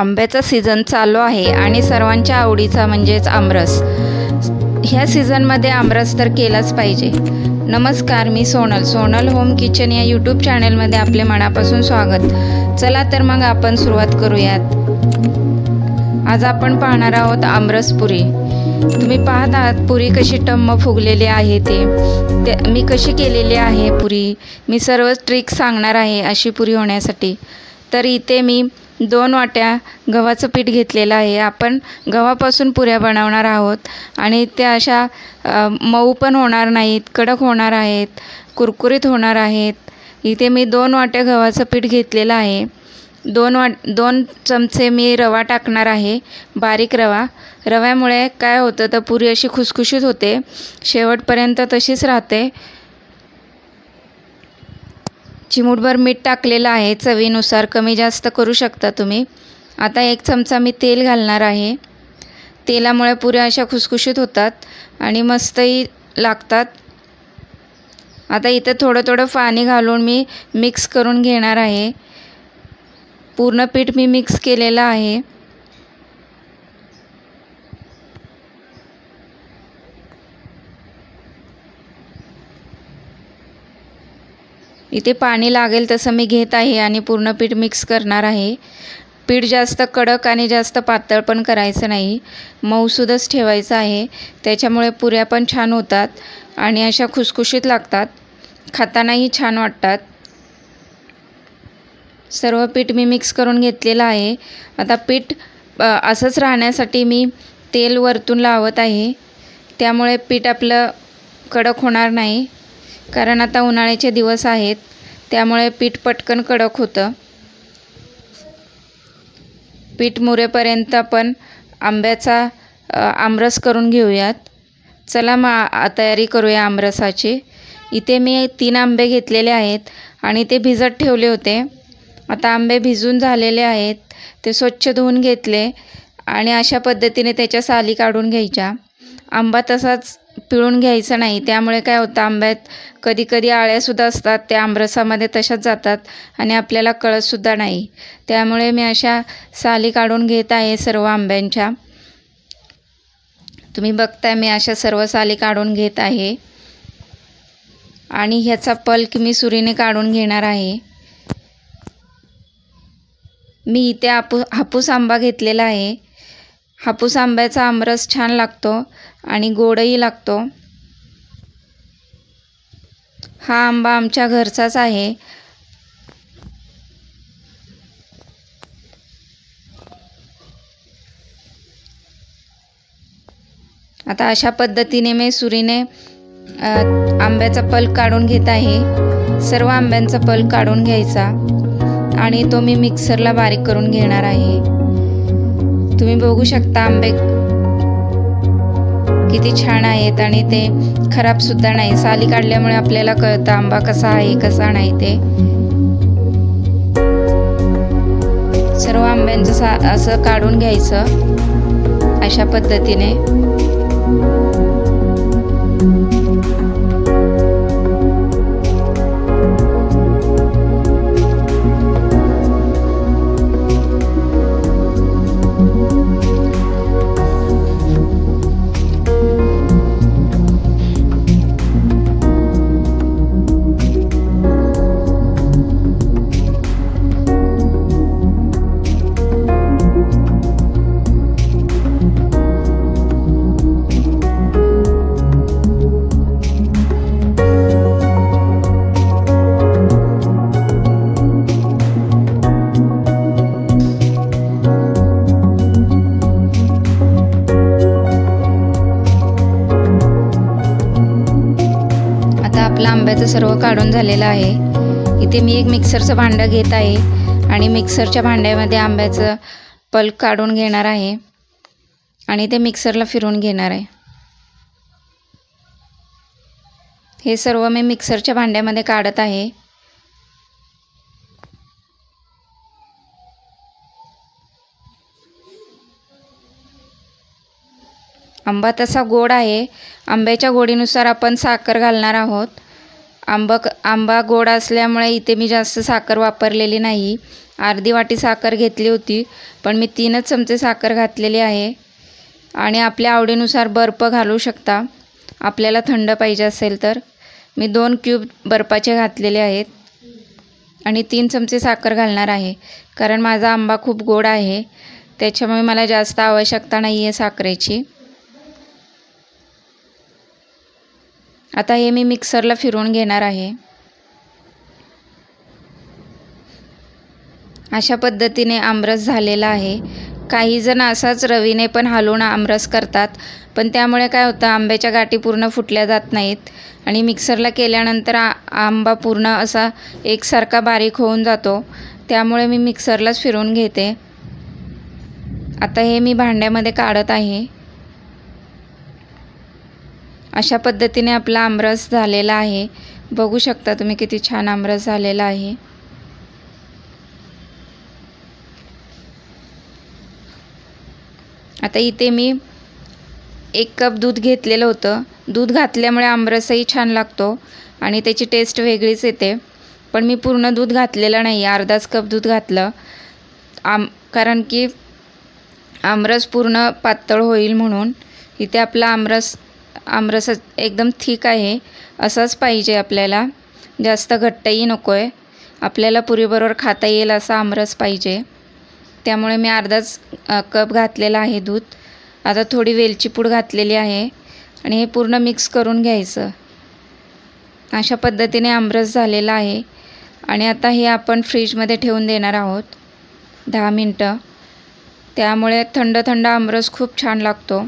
आंब्याचा सीझन चालू आहे आणि सर्वांच्या आवडीचा म्हणजेच आमरस। ह्या सीझनमध्ये आमरस तर केलाच पाहिजे। नमस्कार, मी सोनल होम किचन या यूट्यूब चॅनलमध्ये आपले मनापासून स्वागत। चला तर मग आपण सुरुवात करूयात। आज आपण पाहणार आहोत आमरस पुरी। तुम्ही पाहत आहात पुरी कशी टम्म फुगलेली आहे ते मी कशी केलेली आहे पुरी। मी सर्व ट्रिक सांगणार आहे अशी पुरी होण्यासाठी। तर इथे मी 2 वाट्या गव्हाचं पीठ घेतलेलं आहे। आपण गव्हापासून पुऱ्या बनवणार आहोत आणि त्या अशा मऊ पण होणार नाहीत, कडक होणार आहेत, कुरकुरीत होणार आहेत। इथे मी 2 वाट्या गव्हाचं पीठ घेतलेलं आहे। 2 चमचे मी रवा टाकणार आहे, बारीक रवा। रव्यामुळे काय होतं तर पुरी अशी खुसखुशीत होते, शेवटपर्यंत तशीच राहते। चिमूटभर मीठ टाकलेलं आहे, चवीनुसार कमी जास्त करू शकता तुम्ही। आता 1 चमचा मी तेल घालणार आहे। तेलामुळे पुऱ्या अशा खुसखुशीत होतात आणि मस्तही लागतात। आता इथे थोडं पाणी घालून मी मिक्स करून घेणार आहे। पूर्ण पीठ मी मिक्स केलेलं आहे। इथे पाणी लागेल तसं मी घेत आहे आणि पूर्ण पीठ मिक्स करणार आहे। पीठ जास्त कडक आणि जास्त पातळ पण करायचं नाही, मऊसूदच ठेवायचं आहे। त्याच्यामुळे पुऱ्या पण छान होतात आणि अशा खुसखुशीत लागतात, खातानाही छान वाटतात। सर्व पीठ मी मिक्स करून घेतलेलं आहे। आता पीठ असंच राहण्यासाठी मी तेल वरतून लावत आहे, त्यामुळे पीठ आपलं कडक होणार नाही। कारण आता उन्हाळ्याचे दिवस आहेत, त्यामुळे पीठ पटकन कडक होतं। पीठ मुरेपर्यंत आपण आंब्याचा आमरस करून घेऊयात। चला मग तयारी करूया आमरसाची। इथे मी 3 आंबे घेतलेले आहेत आणि ते भिजत ठेवले होते। आता आंबे भिजून झालेले आहेत, ते स्वच्छ धुवून घेतले आणि अशा पद्धतीने त्याच्या साली काढून घ्यायच्या। आंबा तसाच पिळून घ्यायचा नाही, त्यामुळे काय होतं आंब्यात कधी आळ्यासुद्धा असतात, त्या आमरसामध्ये तशाच जातात आणि आपल्याला कळतसुद्धा नाही। त्यामुळे मी अशा साली काढून घेत आहे सर्व आंब्यांच्या। तुम्ही बघताय मी अशा सर्व साली काढून घेत आहे आणि ह्याचा पल्प मी सुरीने काढून घेणार आहे। मी इथे हापूस आंबा घेतलेला आहे। हापूस आंब्याचा आमरस छान लागतो आणि गोडही लागतो। हा आंबा आमच्या घरचाच आहे। आता अशा पद्धतीने मी सुरीने आंब्याचा पल्प काढून घेत आहे। सर्व आंब्यांचा पल्प काढून घ्यायचा आणि तो मी मिक्सरला बारीक करून घेणार आहे। तुम्ही बघू शकता आंबे किती छान आहेत आणि ते खराब सुद्धा नाही। साली काढल्यामुळे आपल्याला कळतं आंबा कसा आहे कसा नाही ते। सर्व आंब्यांचं असं काढून घ्यायचं अशा पद्धतीने। आंब्याचं सर्व काढून झालेलं आहे। इथे मी एक मिक्सरचं भांडं घेत आहे आणि मिक्सरच्या भांड्यामध्ये आंब्याचं पल्प काढून घेणार आहे आणि ते मिक्सरला फिरवून घेणार आहे। हे सर्व मी मिक्सरच्या भांड्यामध्ये काढत आहे। आंबा तसा गोड आहे, आंब्याच्या गोडीनुसार आपण साखर घालणार आहोत। आंबा गोड असल्यामुळे इथे मी जास्त साखर वापरलेली नाही अर्धी वाटी साखर घेतली होती, पण मी 3च चमचे साखर घातलेली आहे. आणि आपल्या आवडीनुसार बर्फ घालू शकता, आपल्याला थंड पाहिजे असेल तर. मी 2 क्यूब बर्फाचे घातलेले आहेत आणि 3 चमचे साखर घालणार आहे, कारण माझा आंबा खूप गोड आहे, त्याच्यामुळे मला जास्त आवश्यकता नाही आहे साखरेची. आता हे मी मिक्सरला फिरवून घेणार आहे. अशा पद्धतीने आमरस झालेला आहे. काही जण असाच रवीने पण हलवून आमरस करतात, पण त्यामुळे काय होतं, आंब्याच्या गाठी पूर्ण फुटल्या जात नाहीत आणि मिक्सरला केल्यानंतर आंबा पूर्ण असा एकसारखा बारीक होऊन जातो. त्यामुळे मी मिक्सरलाच फिरवून घेते. आता हे मी भांड्यामध्ये काढत आहे. अशा पद्धतीने आपला आमरस झालेला आहे. बघू शकता तुम्ही किती छान आमरस झालेला आहे. आता इथे मी 1 कप दूध घेतलेलं होतं. दूध घातल्यामुळे आमरसही छान लागतो आणि त्याची टेस्ट वेगळीच येते. पण मी पूर्ण दूध घातलेलं नाही, अर्धाच कप दूध घातलं, कारण की आमरस पूर्ण पातळ होईल म्हणून. इथे आपला आमरस एकदम थिक आहे, असाच पाहिजे आपल्याला, जास्त घट्टही नको आहे. आपल्याला पुरीबरोबर खाता येईल असा आमरस पाहिजे. त्यामुळे मी अर्धाच कप घातलेला आहे दूध. आता थोडी वेलची पूड घातलेली आहे आणि हे पूर्ण मिक्स करून घ्यायचं. अशा पद्धतीने आमरस झालेला आहे आणि आता हे आपण फ्रीजमध्ये ठेवून देणार आहोत 10 मिनटं. त्यामुळे थंड थंड आमरस खूप छान लागतो.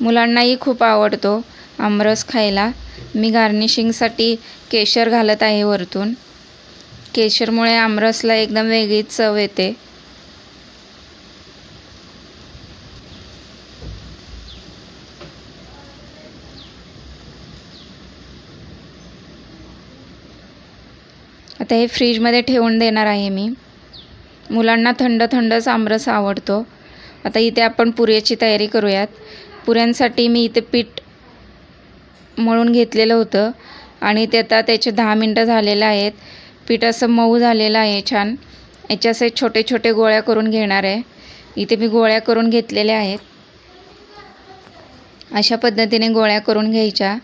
मुलांनाही खूप आवडतो आमरस खायला. मी गार्निशिंगसाठी केशर घालत आहे वरतून. केशरमुळे आमरसला एकदम वेगळीच चव येते. आता हे फ्रीजमध्ये ठेवून देणार आहे मी. मुलांना थंड थंडच आमरस आवडतो. आता इथे आपण पुऱ्याची तयारी करूयात. पुऱ्यांसाठी मी इथे पीठ मळून घेतलेलं होतं आणि ते आता त्याचे 10 मिनटं झालेले आहेत. पीठ असं मऊ झालेलं आहे छान. याचे असे छोटे छोटे गोळ्या करून घेणार आहे. इथे मी गोळ्या करून घेतलेल्या आहेत. अशा पद्धतीने गोळ्या करून घ्यायच्या.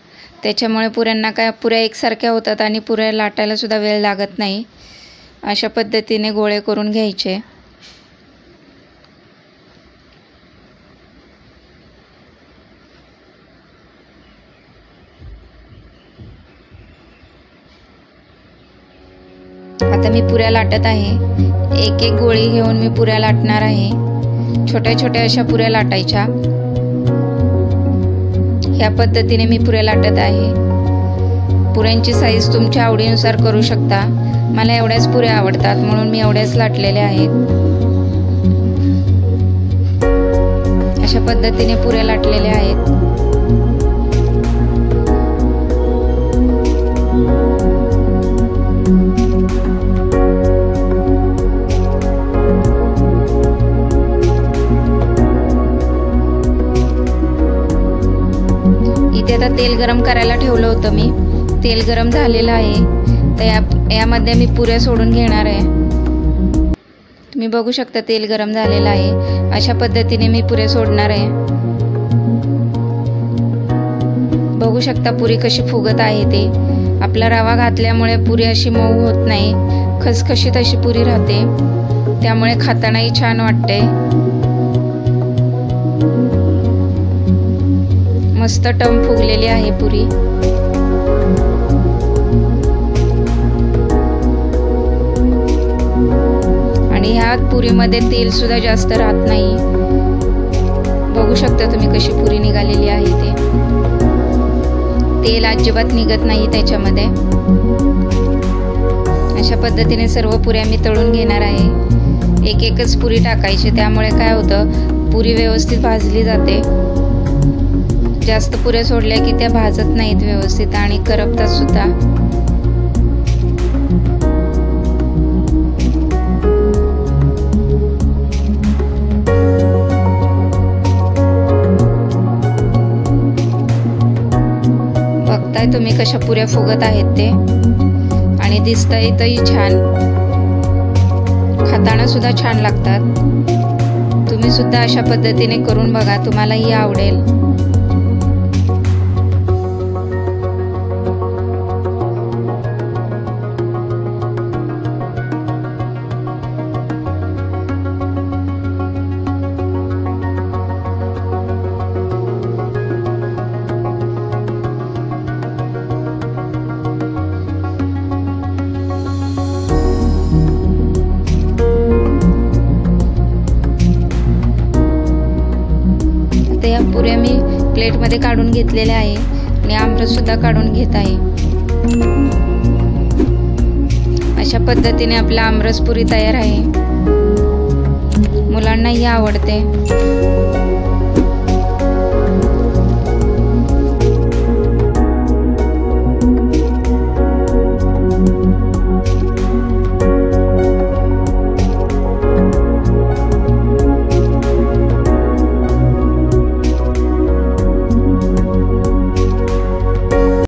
त्याच्यामुळे पुऱ्या एकसारख्या होतात आणि पुऱ्या लाटायला सुद्धा वेळ लागत नाही. अशा पद्धतीने गोळे करून घ्यायचे. आता मी पुऱ्या लाटत आहे. एक एक गोळी घेऊन मी पुऱ्या लाटणार आहे. छोट्या छोट्या अशा पुऱ्या लाटायच्या. ह्या पद्धतीने मी पुऱ्या लाटत आहे. पुऱ्यांची साईज तुमच्या आवडीनुसार करू शकता. मला एवढ्याच पुऱ्या आवडतात म्हणून मी एवढ्याच लाटलेल्या आहेत. अशा पद्धतीने पुऱ्या लाटलेल्या आहेत. इथे आता तेल गरम करायला ठेवलं होतं मी. तेल गरम झालेलं आहे. तर यामध्ये मी पुऱ्या सोडून घेणार आहे. तुम्ही बघू शकता तेल गरम झालेलं आहे. अशा पद्धतीने मी पुऱ्या सोडणार आहे. बघू शकता पुरी कशी फुगत आहे ते. आपला रवा घातल्यामुळे पुरी अशी मऊ होत नाही, खसखशीत अशी पुरी राहते. त्यामुळे खातानाही छान वाटते. मस्त टम फुगलेली आहे पुरी. आणि ह्या पुरीमध्ये तेल सुद्धा जास्त राहत नाही. बघू शकता तुम्ही कशी पुरी निघालेली आहे ते. तेल अजिबात निघत नाही त्याच्यामध्ये. अशा पद्धतीने सर्व पुऱ्या मी तळून घेणार आहे. एक एकच पुरी टाकायची. त्यामुळे काय होतं, पुरी व्यवस्थित भाजली जाते. जास्त पुऱ्या सोडल्या की त्या भाजत नाहीत व्यवस्थित आणि करपतात सुद्धा. बघताय तुम्ही कशा पुऱ्या फुगत आहेत ते. आणि दिसतंही छान, खाताना सुद्धा छान लागतात। तुम्ही सुद्धा अशा पद्धतीने करून बघा, तुम्हालाही आवडेल। या पुऱ्या मी प्लेटमध्ये काढून घेतलेल्या आहे आणि आमरस सुद्धा काढून घेत आहे। अशा पद्धतीने आपला आमरस पुरी तयार आहे। मुलांनाही आवडते।